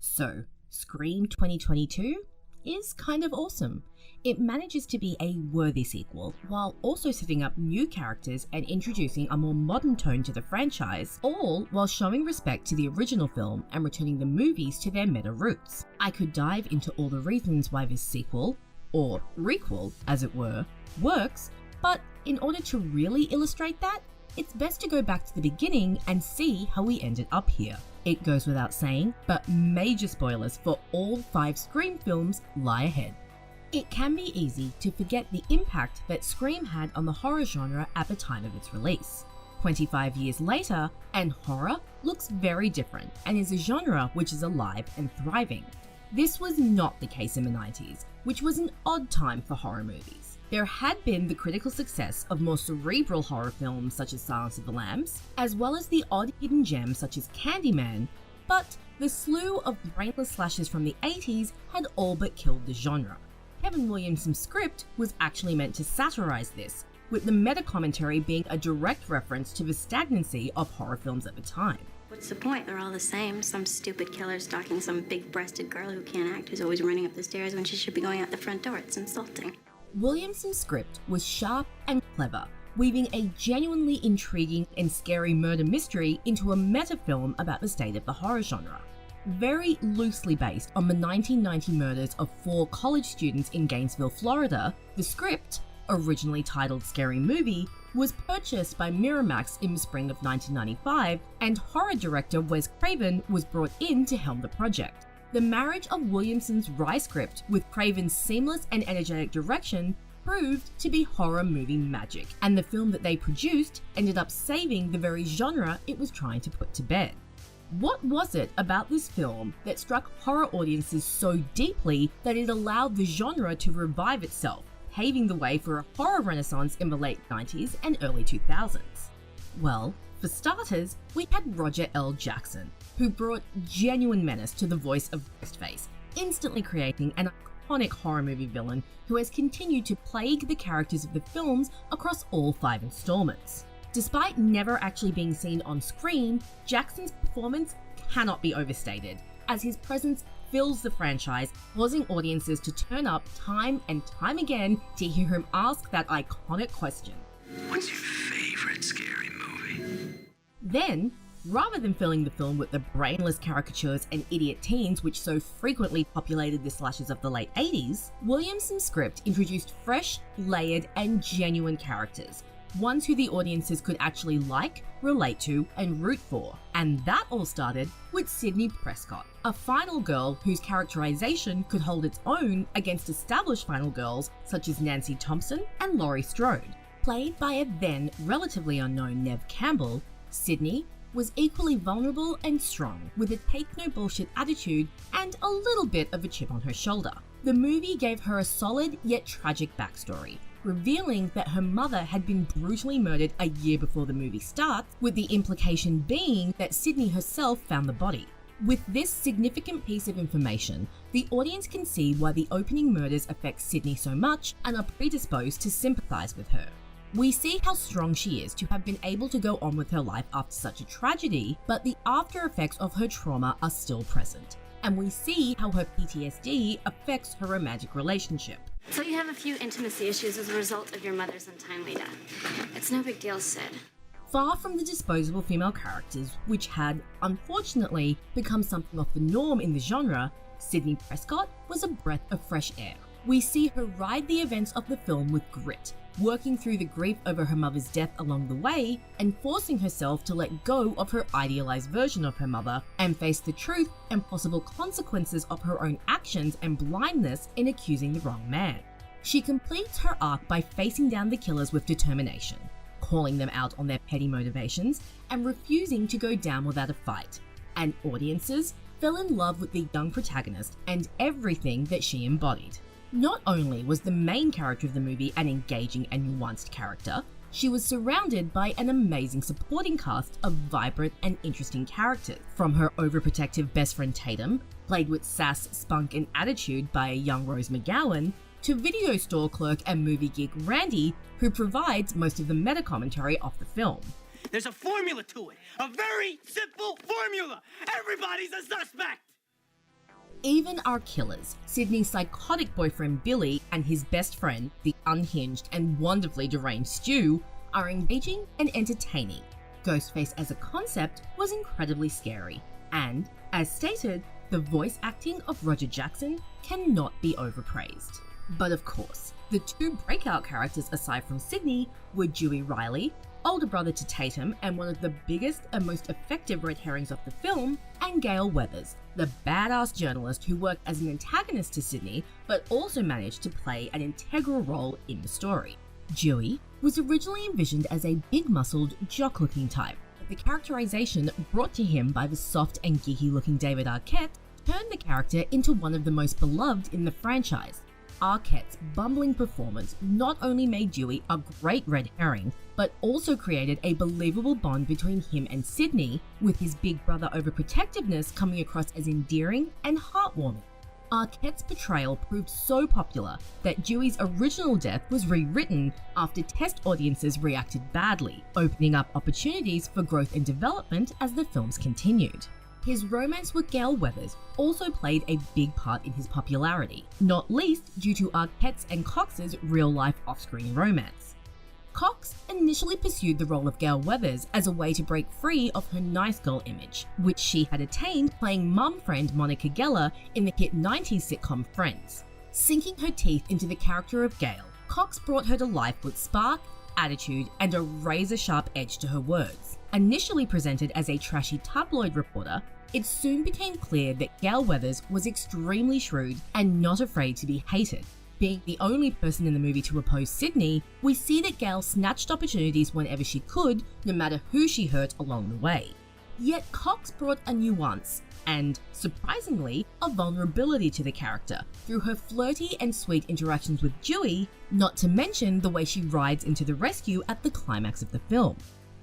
So, Scream 2022 is kind of awesome. It manages to be a worthy sequel, while also setting up new characters and introducing a more modern tone to the franchise, all while showing respect to the original film and returning the movies to their meta roots. I could dive into all the reasons why this sequel, or requel as it were, works, but in order to really illustrate that, it's best to go back to the beginning and see how we ended up here. It goes without saying, but major spoilers for all 5 Scream films lie ahead. It can be easy to forget the impact that Scream had on the horror genre at the time of its release. 25 years later, and horror looks very different and is a genre which is alive and thriving. This was not the case in the 90s, which was an odd time for horror movies. There had been the critical success of more cerebral horror films such as Silence of the Lambs, as well as the odd hidden gems such as Candyman, but the slew of brainless slashes from the 80s had all but killed the genre. Kevin Williamson's script was actually meant to satirize this, with the meta-commentary being a direct reference to the stagnancy of horror films at the time. What's the point? They're all the same. Some stupid killer stalking some big-breasted girl who can't act, who's always running up the stairs when she should be going out the front door. It's insulting. Williamson's script was sharp and clever, weaving a genuinely intriguing and scary murder mystery into a meta-film about the state of the horror genre. Very loosely based on the 1990 murders of 4 college students in Gainesville, Florida, the script, originally titled Scary Movie, was purchased by Miramax in the spring of 1995, and horror director Wes Craven was brought in to helm the project. The marriage of Williamson's wry script with Craven's seamless and energetic direction proved to be horror movie magic, and the film that they produced ended up saving the very genre it was trying to put to bed. What was it about this film that struck horror audiences so deeply that it allowed the genre to revive itself, paving the way for a horror renaissance in the late 90s and early 2000s? Well, for starters, we had Roger L. Jackson, who brought genuine menace to the voice of Ghostface, instantly creating an iconic horror movie villain who has continued to plague the characters of the films across all 5 installments. Despite never actually being seen on screen, Jackson's performance cannot be overstated, as his presence fills the franchise, causing audiences to turn up time and time again to hear him ask that iconic question. What's your favorite scary movie? Then, rather than filling the film with the brainless caricatures and idiot teens which so frequently populated the slashes of the late 80s, Williamson's script introduced fresh, layered, and genuine characters, ones who the audiences could actually like, relate to, and root for. And that all started with Sidney Prescott, a final girl whose characterization could hold its own against established final girls such as Nancy Thompson and Laurie Strode. Played by a then relatively unknown Neve Campbell, Sidney was equally vulnerable and strong, with a take-no-bullshit attitude and a little bit of a chip on her shoulder. The movie gave her a solid yet tragic backstory, revealing that her mother had been brutally murdered a year before the movie starts, with the implication being that Sidney herself found the body. With this significant piece of information, the audience can see why the opening murders affect Sidney so much and are predisposed to sympathize with her. We see how strong she is to have been able to go on with her life after such a tragedy, but the after effects of her trauma are still present, and we see how her PTSD affects her romantic relationship. So you have a few intimacy issues as a result of your mother's untimely death. It's no big deal, Sid. Far from the disposable female characters, which had, unfortunately, become something of the norm in the genre, Sidney Prescott was a breath of fresh air. We see her ride the events of the film with grit, working through the grief over her mother's death along the way, and forcing herself to let go of her idealized version of her mother and face the truth and possible consequences of her own actions and blindness in accusing the wrong man. She completes her arc by facing down the killers with determination, calling them out on their petty motivations, and refusing to go down without a fight. And audiences fell in love with the young protagonist and everything that she embodied. Not only was the main character of the movie an engaging and nuanced character, she was surrounded by an amazing supporting cast of vibrant and interesting characters. From her overprotective best friend Tatum, played with sass, spunk, and attitude by a young Rose McGowan, to video store clerk and movie geek Randy, who provides most of the meta-commentary of the film. There's a formula to it, a very simple formula. Everybody's a suspect. Even our killers, Sydney's psychotic boyfriend Billy and his best friend, the unhinged and wonderfully deranged Stu, are engaging and entertaining. Ghostface as a concept was incredibly scary, and, as stated, the voice acting of Roger Jackson cannot be overpraised. But of course, the two breakout characters aside from Sydney were Dewey Riley, older brother to Tatum and one of the biggest and most effective red herrings of the film, and Gale Weathers, the badass journalist who worked as an antagonist to Sydney but also managed to play an integral role in the story. Dewey was originally envisioned as a big-muscled, jock-looking type, but the characterization brought to him by the soft and geeky-looking David Arquette turned the character into one of the most beloved in the franchise. Arquette's bumbling performance not only made Dewey a great red herring, but also created a believable bond between him and Sydney, with his big brother overprotectiveness coming across as endearing and heartwarming. Arquette's portrayal proved so popular that Dewey's original death was rewritten after test audiences reacted badly, opening up opportunities for growth and development as the films continued. His romance with Gale Weathers also played a big part in his popularity, not least due to Arquette's and Cox's real-life off-screen romance. Cox initially pursued the role of Gale Weathers as a way to break free of her nice girl image, which she had attained playing mum friend Monica Geller in the hit 90s sitcom Friends. Sinking her teeth into the character of Gale, Cox brought her to life with spark, attitude, and a razor-sharp edge to her words. Initially presented as a trashy tabloid reporter, it soon became clear that Gale Weathers was extremely shrewd and not afraid to be hated. Being the only person in the movie to oppose Sydney, we see that Gale snatched opportunities whenever she could, no matter who she hurt along the way. Yet Cox brought a nuance and, surprisingly, a vulnerability to the character through her flirty and sweet interactions with Dewey, not to mention the way she rides into the rescue at the climax of the film.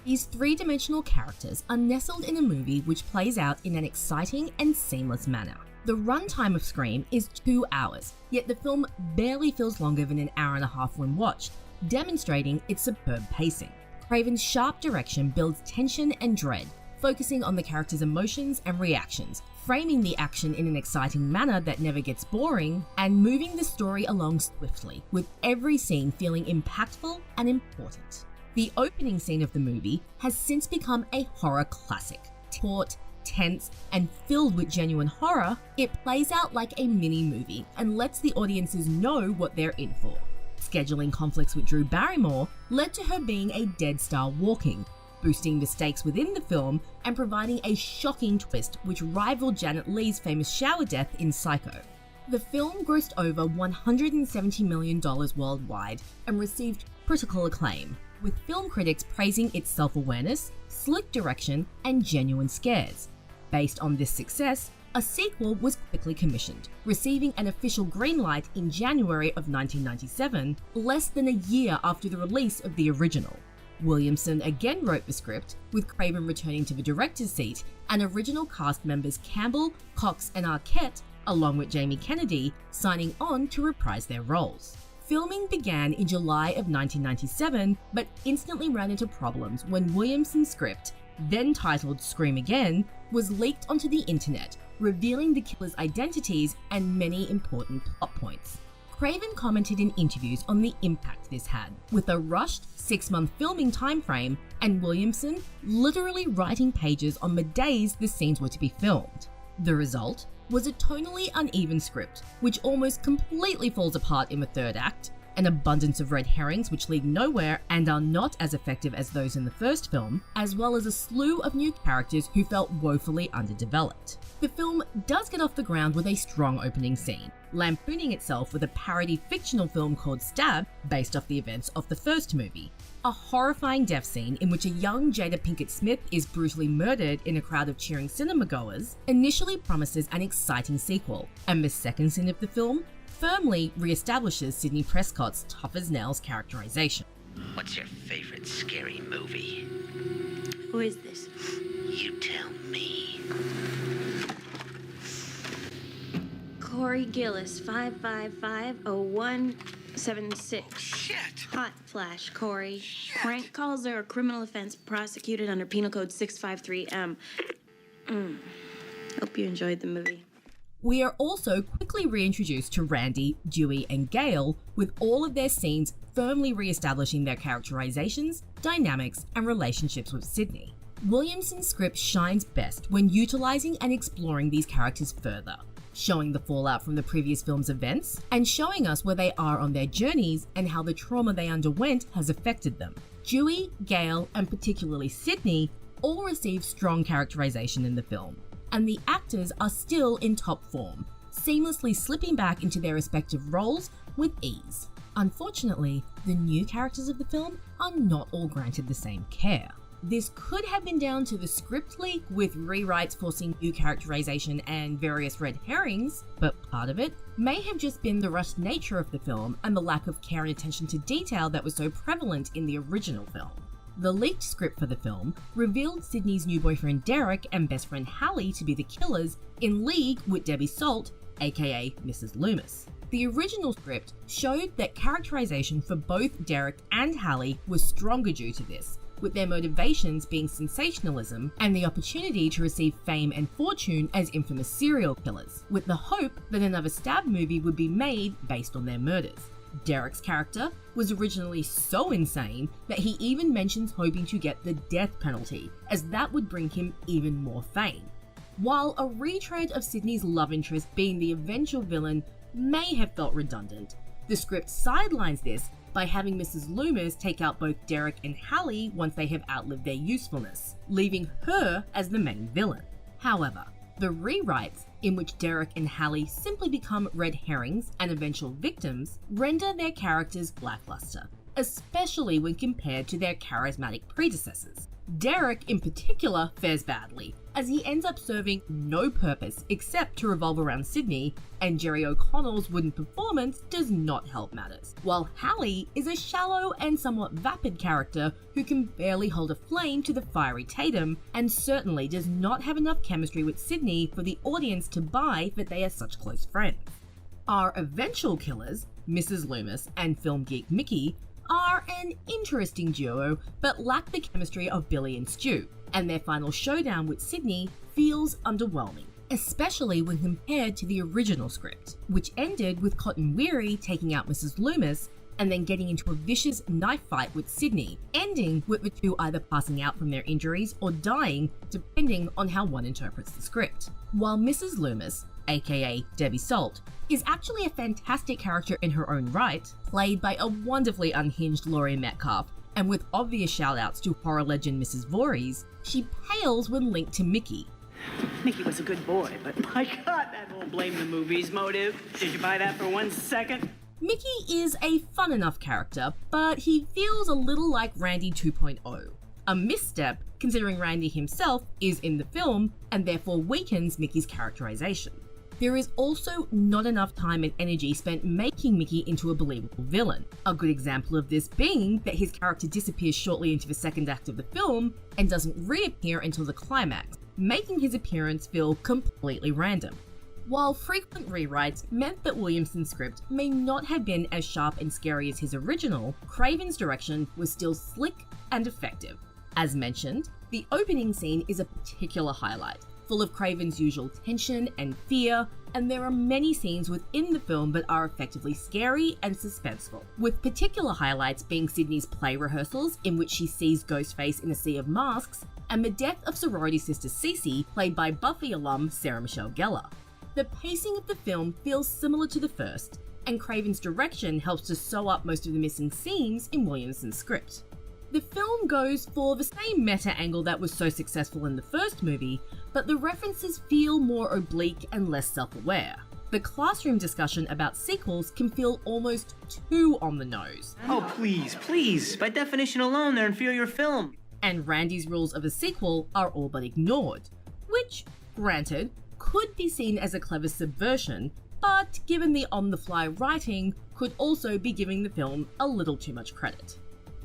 These three-dimensional characters are nestled in a movie which plays out in an exciting and seamless manner. The runtime of Scream is 2 hours, yet the film barely feels longer than an hour and a half when watched, demonstrating its superb pacing. Craven's sharp direction builds tension and dread, focusing on the characters' emotions and reactions, framing the action in an exciting manner that never gets boring, and moving the story along swiftly, with every scene feeling impactful and important. The opening scene of the movie has since become a horror classic. Taut, tense, and filled with genuine horror, it plays out like a mini-movie and lets the audiences know what they're in for. Scheduling conflicts with Drew Barrymore led to her being a dead star walking, boosting the stakes within the film and providing a shocking twist which rivaled Janet Leigh's famous shower death in Psycho. The film grossed over $170 million worldwide and received critical acclaim, with film critics praising its self-awareness, slick direction, and genuine scares. Based on this success, a sequel was quickly commissioned, receiving an official green light in January of 1997, less than a year after the release of the original. Williamson again wrote the script, with Craven returning to the director's seat, and original cast members Campbell, Cox, and Arquette, along with Jamie Kennedy, signing on to reprise their roles. Filming began in July of 1997, but instantly ran into problems when Williamson's script, then titled Scream Again, was leaked onto the internet, revealing the killers' identities and many important plot points. Craven commented in interviews on the impact this had, with a rushed 6-month filming timeframe and Williamson literally writing pages on the days the scenes were to be filmed. The result was a tonally uneven script, which almost completely falls apart in the third act, an abundance of red herrings which lead nowhere and are not as effective as those in the first film, as well as a slew of new characters who felt woefully underdeveloped. The film does get off the ground with a strong opening scene, lampooning itself with a parody fictional film called Stab, based off the events of the first movie. A horrifying death scene in which a young Jada Pinkett Smith is brutally murdered in a crowd of cheering cinema goers initially promises an exciting sequel, and the second scene of the film firmly re-establishes Sidney Prescott's tough-as-nails characterization. What's your favorite scary movie? Who is this? You tell me. Corey Gillis, 555-0176. Shit! Hot flash, Corey. Prank calls are a criminal offense prosecuted under Penal Code 653M. Hope you enjoyed the movie. We are also quickly reintroduced to Randy, Dewey, and Gale, with all of their scenes firmly re-establishing their characterizations, dynamics, and relationships with Sydney. Williamson's script shines best when utilizing and exploring these characters further, showing the fallout from the previous film's events, and showing us where they are on their journeys and how the trauma they underwent has affected them. Dewey, Gale, and particularly Sydney all receive strong characterization in the film, and the actors are still in top form, seamlessly slipping back into their respective roles with ease. Unfortunately, the new characters of the film are not all granted the same care. This could have been down to the script leak with rewrites forcing new characterization and various red herrings, but part of it may have just been the rushed nature of the film and the lack of care and attention to detail that was so prevalent in the original film. The leaked script for the film revealed Sydney's new boyfriend Derek and best friend Hallie to be the killers in league with Debbie Salt, aka Mrs. Loomis. The original script showed that characterization for both Derek and Hallie was stronger due to this, with their motivations being sensationalism and the opportunity to receive fame and fortune as infamous serial killers, with the hope that another stab movie would be made based on their murders. Derek's character was originally so insane that he even mentions hoping to get the death penalty, as that would bring him even more fame. While a retread of Sydney's love interest being the eventual villain may have felt redundant, the script sidelines this by having Mrs. Loomis take out both Derek and Hallie once they have outlived their usefulness, leaving her as the main villain. However, the rewrites, in which Derek and Hallie simply become red herrings and eventual victims, render their characters lackluster, especially when compared to their charismatic predecessors. Derek, in particular, fares badly, as he ends up serving no purpose except to revolve around Sydney, and Jerry O'Connell's wooden performance does not help matters, while Hallie is a shallow and somewhat vapid character who can barely hold a flame to the fiery Tatum, and certainly does not have enough chemistry with Sydney for the audience to buy that they are such close friends. Our eventual killers, Mrs. Loomis and film geek Mickey, are an interesting duo, but lack the chemistry of Billy and Stu, and their final showdown with Sydney feels underwhelming, especially when compared to the original script, which ended with Cotton Weary taking out Mrs. Loomis and then getting into a vicious knife fight with Sydney, ending with the two either passing out from their injuries or dying, depending on how one interprets the script. While Mrs. Loomis, aka Debbie Salt, is actually a fantastic character in her own right, played by a wonderfully unhinged Laurie Metcalf, and with obvious shout-outs to horror legend Mrs. Voorhees, she pales when linked to Mickey. Mickey was a good boy, but my God, that whole blame the movies motive. Did you buy that for 1 second? Mickey is a fun enough character, but he feels a little like Randy 2.0. A misstep, considering Randy himself is in the film, and therefore weakens Mickey's characterization. There is also not enough time and energy spent making Mickey into a believable villain. A good example of this being that his character disappears shortly into the second act of the film and doesn't reappear until the climax, making his appearance feel completely random. While frequent rewrites meant that Williamson's script may not have been as sharp and scary as his original, Craven's direction was still slick and effective. As mentioned, the opening scene is a particular highlight, full of Craven's usual tension and fear, and there are many scenes within the film that are effectively scary and suspenseful, with particular highlights being Sydney's play rehearsals in which she sees Ghostface in a sea of masks, and the death of sorority sister Cece, played by Buffy alum Sarah Michelle Gellar. The pacing of the film feels similar to the first, and Craven's direction helps to sew up most of the missing seams in Williamson's script. The film goes for the same meta angle that was so successful in the first movie, but the references feel more oblique and less self-aware. The classroom discussion about sequels can feel almost too on the nose. Oh, please. By definition alone, they're inferior film. And Randy's rules of a sequel are all but ignored, which, granted, could be seen as a clever subversion, but given the on-the-fly writing, could also be giving the film a little too much credit.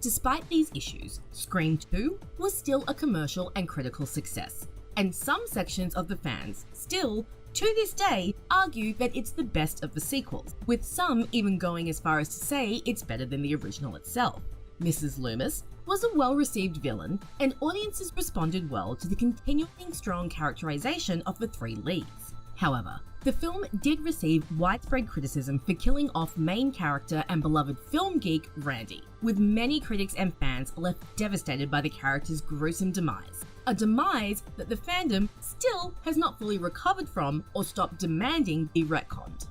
Despite these issues, Scream 2 was still a commercial and critical success, and some sections of the fans still, to this day, argue that it's the best of the sequels, with some even going as far as to say it's better than the original itself. Mrs. Loomis was a well-received villain, and audiences responded well to the continuing strong characterization of the three leads. However, The film did receive widespread criticism for killing off main character and beloved film geek Randy, with many critics and fans left devastated by the character's gruesome demise. A demise that the fandom still has not fully recovered from or stopped demanding be retconned.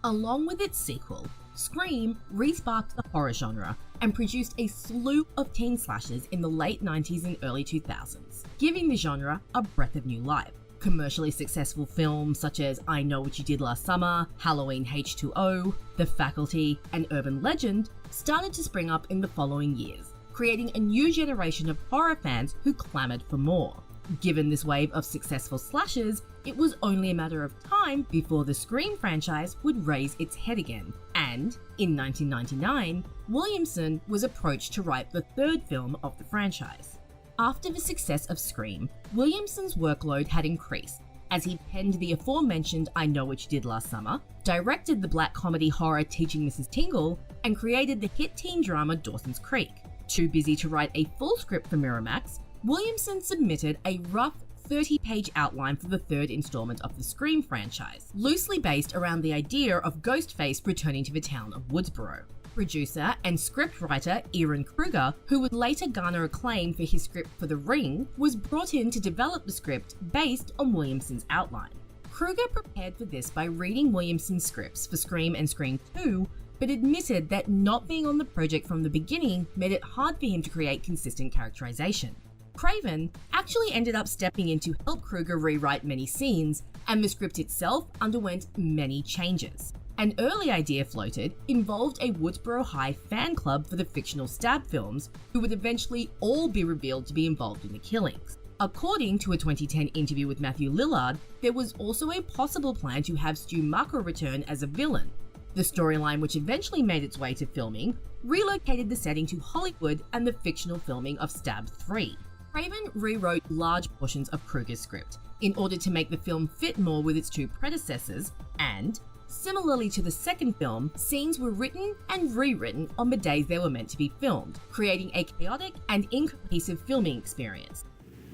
Along with its sequel, Scream re-sparked the horror genre and produced a slew of teen slashers in the late 90s and early 2000s, giving the genre a breath of new life. Commercially successful films such as I Know What You Did Last Summer, Halloween H2O, The Faculty, and Urban Legend started to spring up in the following years, creating a new generation of horror fans who clamoured for more. Given this wave of successful slashers, it was only a matter of time before the Scream franchise would raise its head again, and in 1999, Williamson was approached to write the third film of the franchise. After the success of Scream, Williamson's workload had increased, as he penned the aforementioned I Know What You Did Last Summer, directed the black comedy horror Teaching Mrs. Tingle, and created the hit teen drama Dawson's Creek. Too busy to write a full script for Miramax, Williamson submitted a rough 30-page outline for the third installment of the Scream franchise, loosely based around the idea of Ghostface returning to the town of Woodsboro. Producer and scriptwriter Ehren Kruger, who would later garner acclaim for his script for The Ring, was brought in to develop the script based on Williamson's outline. Kruger prepared for this by reading Williamson's scripts for Scream and Scream 2, but admitted that not being on the project from the beginning made it hard for him to create consistent characterization. Craven actually ended up stepping in to help Kruger rewrite many scenes, and the script itself underwent many changes. An early idea floated involved a Woodsboro High fan club for the fictional Stab films, who would eventually all be revealed to be involved in the killings. According to a 2010 interview with Matthew Lillard, there was also a possible plan to have Stu Macher return as a villain. The storyline, which eventually made its way to filming, relocated the setting to Hollywood and the fictional filming of Stab 3. Craven rewrote large portions of Kruger's script in order to make the film fit more with its two predecessors, and similarly to the second film, scenes were written and rewritten on the days they were meant to be filmed, creating a chaotic and incohesive filming experience.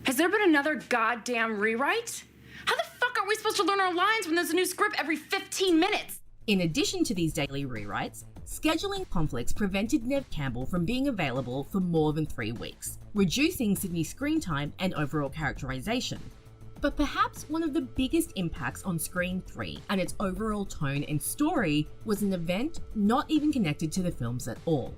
Has there been another goddamn rewrite? How the fuck are we supposed to learn our lines when there's a new script every 15 minutes? In addition to these daily rewrites, scheduling conflicts prevented Neve Campbell from being available for more than 3 weeks, reducing Sydney's screen time and overall characterization. But perhaps one of the biggest impacts on Scream 3 and its overall tone and story was an event not even connected to the films at all.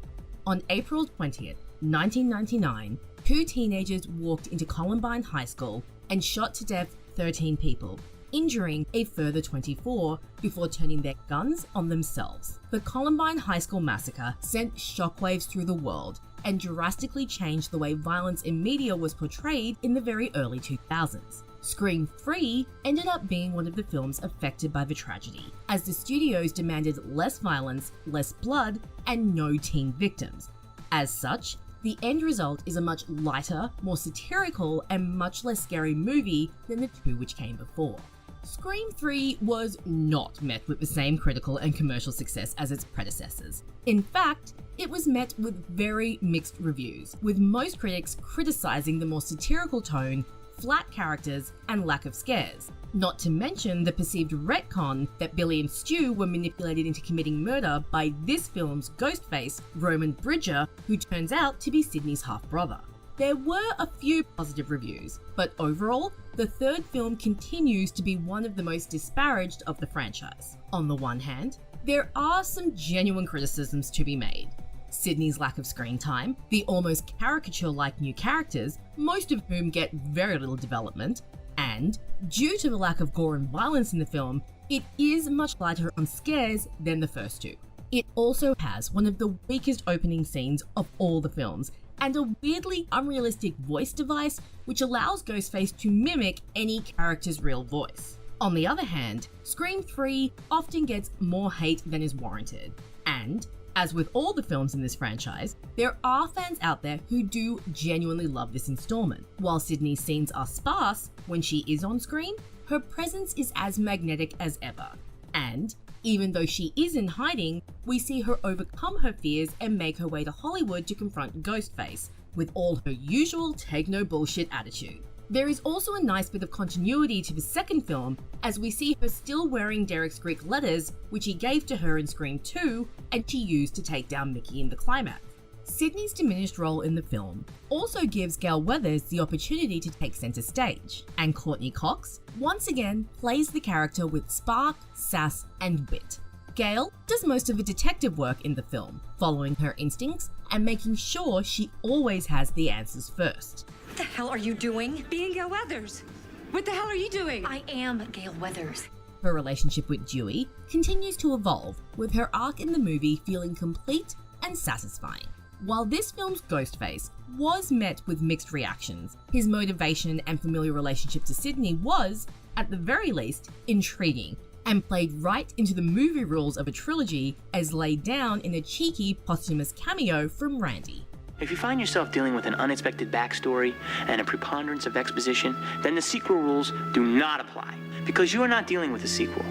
On April 20th, 1999, 2 teenagers walked into Columbine High School and shot to death 13 people, injuring a further 24 before turning their guns on themselves. The Columbine High School massacre sent shockwaves through the world and drastically changed the way violence in media was portrayed in the very early 2000s. Scream 3 ended up being one of the films affected by the tragedy, as the studios demanded less violence, less blood, and no teen victims. As such, the end result is a much lighter, more satirical, and much less scary movie than the 2 which came before. Scream 3 was not met with the same critical and commercial success as its predecessors. In fact, it was met with very mixed reviews, with most critics criticizing the more satirical tone, flat characters, and lack of scares. Not to mention the perceived retcon that Billy and Stu were manipulated into committing murder by this film's Ghostface, Roman Bridger, who turns out to be Sydney's half-brother. There were a few positive reviews, but overall, the third film continues to be one of the most disparaged of the franchise. On the one hand, there are some genuine criticisms to be made. Sydney's lack of screen time, the almost caricature-like new characters, most of whom get very little development, and, due to the lack of gore and violence in the film, it is much lighter on scares than the first 2. It also has one of the weakest opening scenes of all the films, and a weirdly unrealistic voice device which allows Ghostface to mimic any character's real voice. On the other hand, Scream 3 often gets more hate than is warranted, and, as with all the films in this franchise, there are fans out there who do genuinely love this installment. While Sydney's scenes are sparse, when she is on screen, her presence is as magnetic as ever. And, even though she is in hiding, we see her overcome her fears and make her way to Hollywood to confront Ghostface, with all her usual take-no-bullshit attitude. There is also a nice bit of continuity to the second film, as we see her still wearing Derek's Greek letters, which he gave to her in Scream 2, and she used to take down Mickey in the climax. Sydney's diminished role in the film also gives Gale Weathers the opportunity to take centre stage, and Courtney Cox once again plays the character with spark, sass, and wit. Gale does most of the detective work in the film, following her instincts and making sure she always has the answers first. What the hell are you doing? Being Gale Weathers. What the hell are you doing? I am Gale Weathers. Her relationship with Dewey continues to evolve, with her arc in the movie feeling complete and satisfying. While this film's Ghostface was met with mixed reactions, his motivation and familiar relationship to Sydney was, at the very least, intriguing, and played right into the movie rules of a trilogy as laid down in a cheeky posthumous cameo from Randy. If you find yourself dealing with an unexpected backstory and a preponderance of exposition, then the sequel rules do not apply, because you are not dealing with a sequel.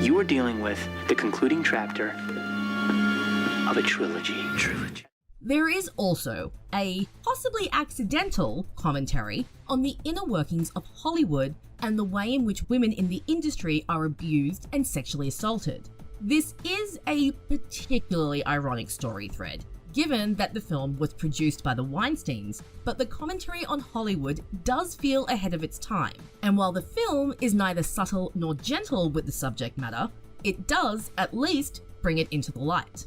You are dealing with the concluding chapter of a trilogy. There is also a possibly accidental commentary on the inner workings of Hollywood and the way in which women in the industry are abused and sexually assaulted. This is a particularly ironic story thread, given that the film was produced by the Weinsteins, but the commentary on Hollywood does feel ahead of its time. And while the film is neither subtle nor gentle with the subject matter, it does, at least, bring it into the light.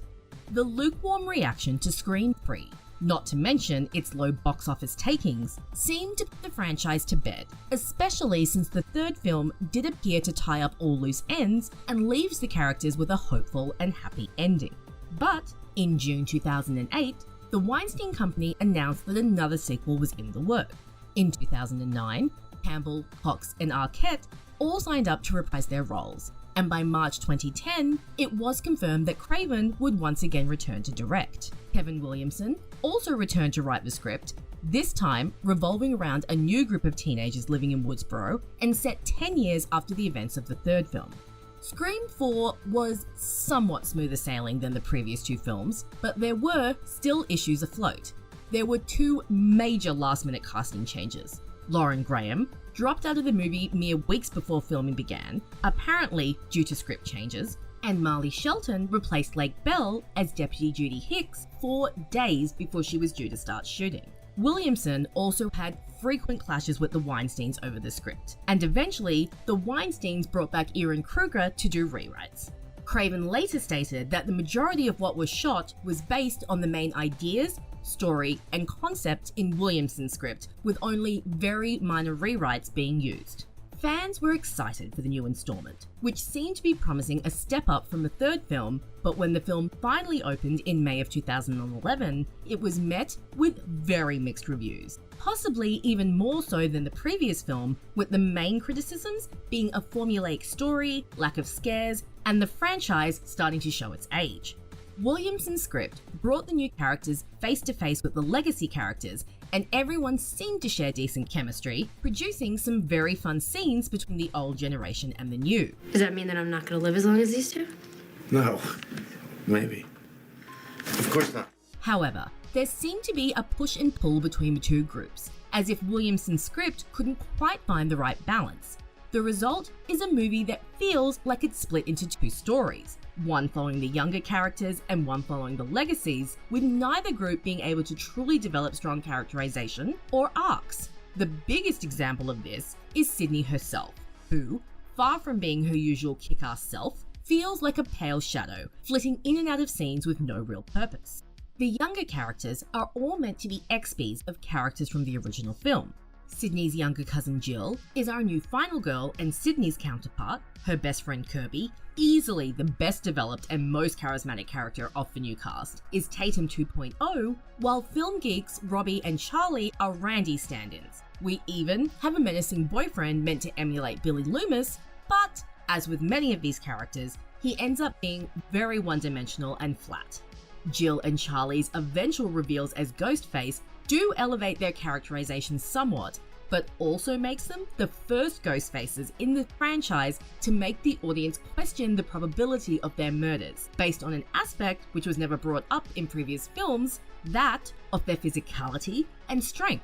The lukewarm reaction to Scream 3, not to mention its low box office takings, seemed to put the franchise to bed, especially since the third film did appear to tie up all loose ends and leaves the characters with a hopeful and happy ending. But in June 2008, the Weinstein Company announced that another sequel was in the works. In 2009, Campbell, Cox, and Arquette all signed up to reprise their roles, and by March 2010, it was confirmed that Craven would once again return to direct. Kevin Williamson also returned to write the script, this time revolving around a new group of teenagers living in Woodsboro and set 10 years after the events of the third film. Scream 4 was somewhat smoother sailing than the previous two films, but there were still issues afloat. There were two major last-minute casting changes. Lauren Graham dropped out of the movie mere weeks before filming began, apparently due to script changes, and Marley Shelton replaced Lake Bell as Deputy Judy Hicks 4 days before she was due to start shooting. Williamson also had frequent clashes with the Weinsteins over the script, and eventually, the Weinsteins brought back Erin Kruger to do rewrites. Craven later stated that the majority of what was shot was based on the main ideas, story, and concept in Williamson's script, with only very minor rewrites being used. Fans were excited for the new installment, which seemed to be promising a step up from the third film, but when the film finally opened in May of 2011, it was met with very mixed reviews, possibly even more so than the previous film, with the main criticisms being a formulaic story, lack of scares, and the franchise starting to show its age. Williamson's script brought the new characters face to face with the legacy characters, and everyone seemed to share decent chemistry, producing some very fun scenes between the old generation and the new. Does that mean that I'm not going to live as long as these two? No. Maybe. Of course not. However, there seemed to be a push and pull between the two groups, as if Williamson's script couldn't quite find the right balance. The result is a movie that feels like it's split into two stories, one following the younger characters and one following the legacies, with neither group being able to truly develop strong characterization or arcs. The biggest example of this is Sydney herself, who, far from being her usual kick-ass self, feels like a pale shadow, flitting in and out of scenes with no real purpose. The younger characters are all meant to be XPs of characters from the original film. Sydney's younger cousin Jill is our new final girl, and Sydney's counterpart, her best friend Kirby, easily the best developed and most charismatic character of the new cast, is Tatum 2.0, while film geeks Robbie and Charlie are Randy stand-ins. We even have a menacing boyfriend meant to emulate Billy Loomis, but as with many of these characters, he ends up being very one-dimensional and flat. Jill and Charlie's eventual reveals as Ghostface do elevate their characterization somewhat, but also makes them the first Ghostfaces in the franchise to make the audience question the probability of their murders, based on an aspect which was never brought up in previous films, that of their physicality and strength.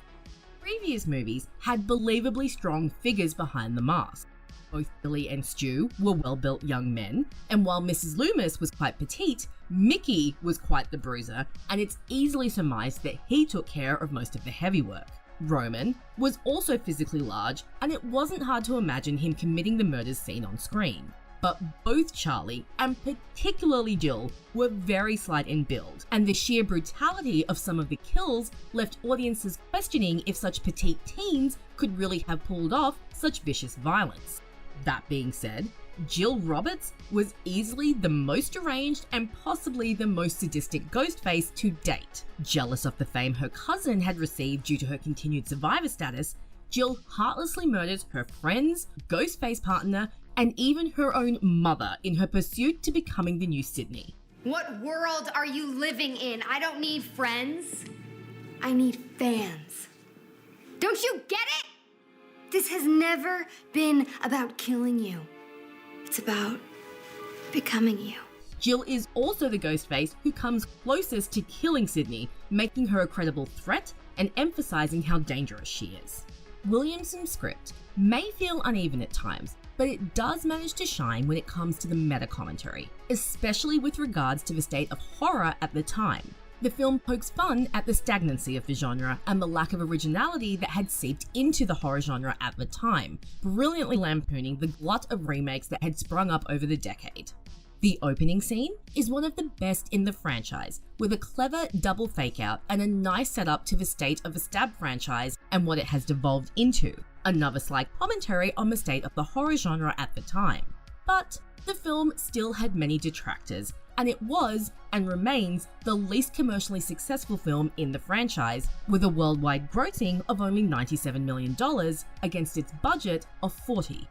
previous movies had believably strong figures behind the mask. Both Billy and Stu were well-built young men, and while Mrs. Loomis was quite petite, Mickey was quite the bruiser, and it's easily surmised that he took care of most of the heavy work. Roman was also physically large, and it wasn't hard to imagine him committing the murders seen on screen. But both Charlie and particularly Jill were very slight in build, and the sheer brutality of some of the kills left audiences questioning if such petite teens could really have pulled off such vicious violence. That being said, Jill Roberts was easily the most deranged and possibly the most sadistic Ghostface to date. Jealous of the fame her cousin had received due to her continued survivor status, Jill heartlessly murders her friends, Ghostface partner, and even her own mother in her pursuit to becoming the new Sydney. What world are you living in? I don't need friends. I need fans. Don't you get it? This has never been about killing you. It's about becoming you. Jill is also the Ghostface who comes closest to killing Sydney, making her a credible threat and emphasizing how dangerous she is. Williamson's script may feel uneven at times, but it does manage to shine when it comes to the meta-commentary, especially with regards to the state of horror at the time. The film pokes fun at the stagnancy of the genre and the lack of originality that had seeped into the horror genre at the time, brilliantly lampooning the glut of remakes that had sprung up over the decade. The opening scene is one of the best in the franchise, with a clever double fake-out and a nice setup to the state of the Stab franchise and what it has devolved into, another slight commentary on the state of the horror genre at the time. But the film still had many detractors, and it was, and remains, the least commercially successful film in the franchise, with a worldwide grossing of only $97 million against its budget of $40.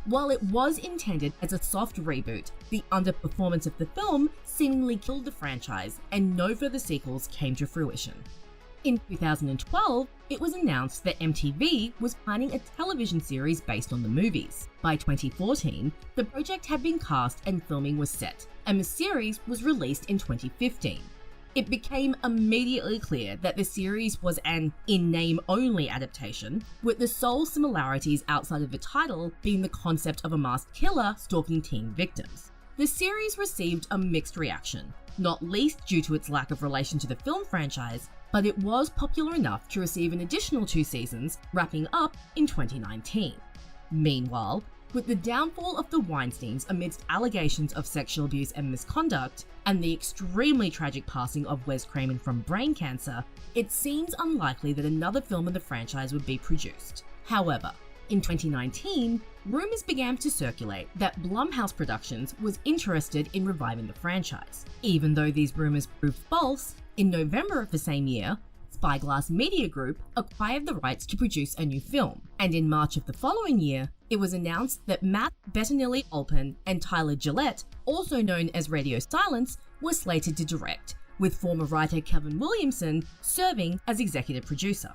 While it was intended as a soft reboot, the underperformance of the film seemingly killed the franchise, and no further sequels came to fruition. In 2012, it was announced that MTV was planning a television series based on the movies. By 2014, the project had been cast and filming was set, and the series was released in 2015. It became immediately clear that the series was an in-name-only adaptation, with the sole similarities outside of the title being the concept of a masked killer stalking teen victims. The series received a mixed reaction, not least due to its lack of relation to the film franchise, but it was popular enough to receive an additional 2 seasons, wrapping up in 2019. Meanwhile, with the downfall of the Weinsteins amidst allegations of sexual abuse and misconduct, and the extremely tragic passing of Wes Craven from brain cancer, it seems unlikely that another film in the franchise would be produced. However, in 2019, rumours began to circulate that Blumhouse Productions was interested in reviving the franchise. Even though these rumours proved false, in November of the same year, Spyglass Media Group acquired the rights to produce a new film, and in March of the following year, it was announced that Matt Bettinelli-Olpin and Tyler Gillette, also known as Radio Silence, were slated to direct, with former writer Kevin Williamson serving as executive producer.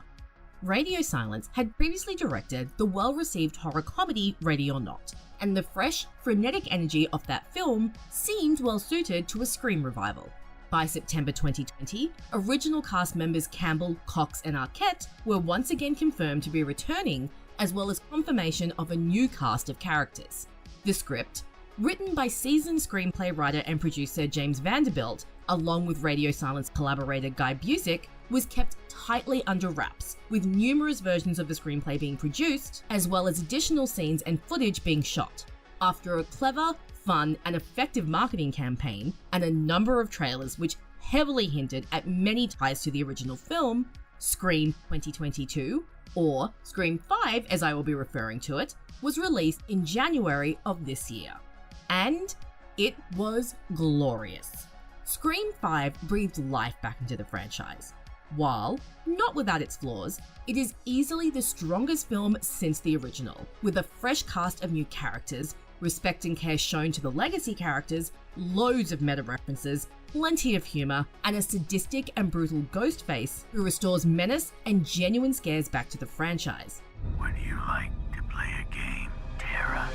Radio Silence had previously directed the well-received horror comedy Ready or Not, and the fresh, frenetic energy of that film seemed well-suited to a Scream revival. By September 2020, original cast members Campbell, Cox, and Arquette were once again confirmed to be returning, as well as confirmation of a new cast of characters. The script, written by seasoned screenplay writer and producer James Vanderbilt, along with Radio Silence collaborator Guy Busick, was kept tightly under wraps, with numerous versions of the screenplay being produced, as well as additional scenes and footage being shot. After a clever, fun, and effective marketing campaign, and a number of trailers which heavily hinted at many ties to the original film, Scream 2022, or Scream 5 as I will be referring to it, was released in January of this year. And it was glorious. Scream 5 breathed life back into the franchise. While not without its flaws, it is easily the strongest film since the original, with a fresh cast of new characters, respect and care shown to the legacy characters, loads of meta references, plenty of humour, and a sadistic and brutal Ghostface who restores menace and genuine scares back to the franchise. Would you like to play a game, Tara?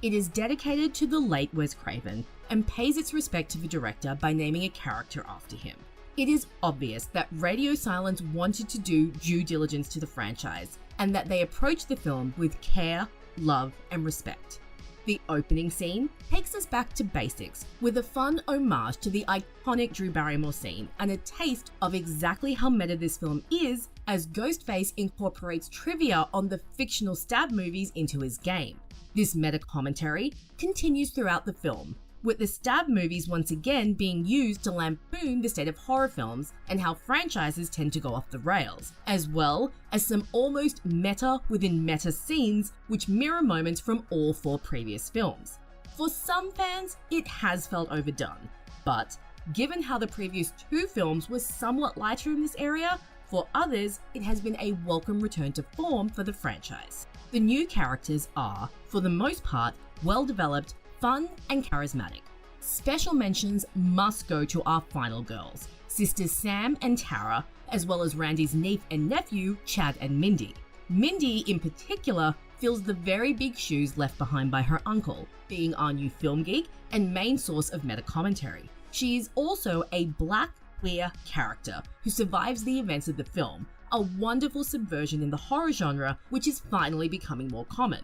It is dedicated to the late Wes Craven and pays its respect to the director by naming a character after him. It is obvious that Radio Silence wanted to do due diligence to the franchise, and that they approached the film with care, love, and respect. The opening scene takes us back to basics, with a fun homage to the iconic Drew Barrymore scene and a taste of exactly how meta this film is, as Ghostface incorporates trivia on the fictional stab movies into his game. This meta commentary continues throughout the film, with the stab movies once again being used to lampoon the state of horror films and how franchises tend to go off the rails, as well as some almost meta within meta scenes which mirror moments from all 4 previous films. For some fans, it has felt overdone, but given how the previous 2 films were somewhat lighter in this area, for others, it has been a welcome return to form for the franchise. The new characters are, for the most part, well developed, fun, and charismatic. Special mentions must go to our final girls, sisters Sam and Tara, as well as Randy's niece and nephew, Chad and Mindy. Mindy, in particular, fills the very big shoes left behind by her uncle, being our new film geek and main source of meta commentary. She is also a black, queer character who survives the events of the film, a wonderful subversion in the horror genre which is finally becoming more common.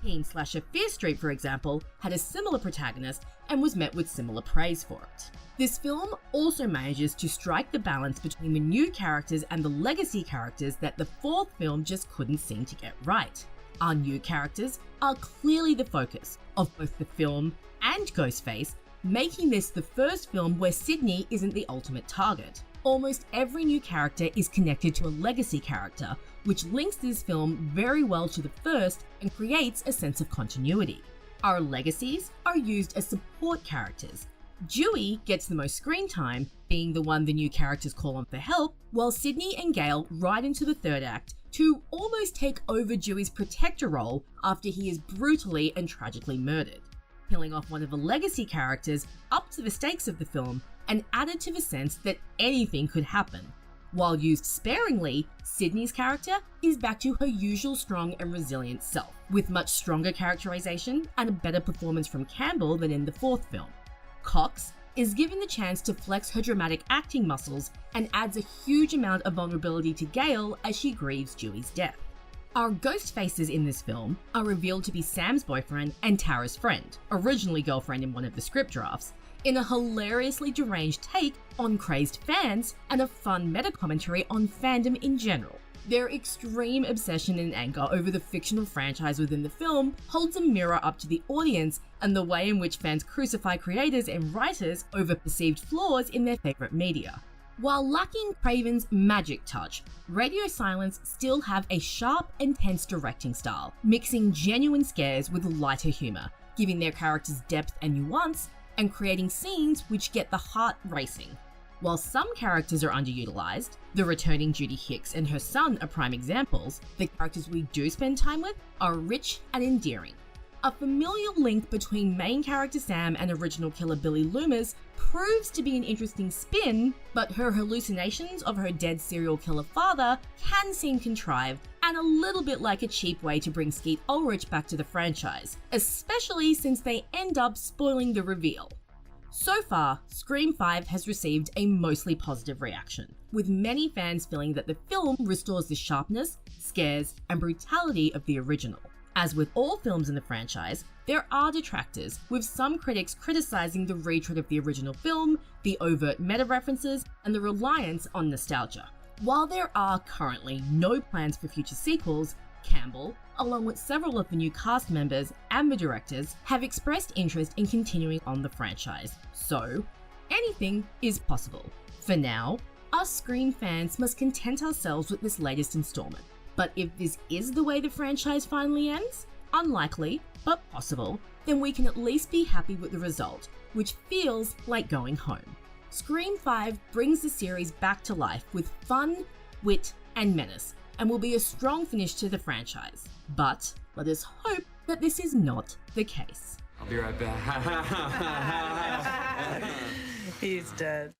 Teen slasher Fear Street, for example, had a similar protagonist and was met with similar praise for it. This film also manages to strike the balance between the new characters and the legacy characters that the 4th film just couldn't seem to get right. Our new characters are clearly the focus of both the film and Ghostface, making this the first film where Sydney isn't the ultimate target. Almost every new character is connected to a legacy character, which links this film very well to the first and creates a sense of continuity. Our legacies are used as support characters. Dewey gets the most screen time, being the one the new characters call on for help, while Sydney and Gale ride into the 3rd act to almost take over Dewey's protector role after he is brutally and tragically murdered. Killing off one of the legacy characters upped the stakes of the film and added to the sense that anything could happen. While used sparingly, Sydney's character is back to her usual strong and resilient self, with much stronger characterization and a better performance from Campbell than in the 4th film. Cox is given the chance to flex her dramatic acting muscles and adds a huge amount of vulnerability to Gale as she grieves Dewey's death. Our ghost faces in this film are revealed to be Sam's boyfriend and Tara's friend, originally girlfriend in one of the script drafts, in a hilariously deranged take on crazed fans and a fun meta-commentary on fandom in general. Their extreme obsession and anger over the fictional franchise within the film holds a mirror up to the audience and the way in which fans crucify creators and writers over perceived flaws in their favourite media. While lacking Craven's magic touch, Radio Silence still have a sharp and tense directing style, mixing genuine scares with lighter humour, giving their characters depth and nuance, and creating scenes which get the heart racing. While some characters are underutilized, the returning Judy Hicks and her son are prime examples, the characters we do spend time with are rich and endearing. A familial link between main character Sam and original killer Billy Loomis proves to be an interesting spin, but her hallucinations of her dead serial killer father can seem contrived and a little bit like a cheap way to bring Skeet Ulrich back to the franchise, especially since they end up spoiling the reveal. So far, Scream 5 has received a mostly positive reaction, with many fans feeling that the film restores the sharpness, scares, and brutality of the original. As with all films in the franchise, there are detractors, with some critics criticizing the retread of the original film, the overt meta-references, and the reliance on nostalgia. While there are currently no plans for future sequels, Campbell, along with several of the new cast members and the directors, have expressed interest in continuing on the franchise, so anything is possible. For now, us Scream fans must content ourselves with this latest installment. But if this is the way the franchise finally ends, unlikely, but possible, then we can at least be happy with the result, which feels like going home. Scream 5 brings the series back to life with fun, wit, and menace, and will be a strong finish to the franchise. But let us hope that this is not the case. I'll be right back. He's dead.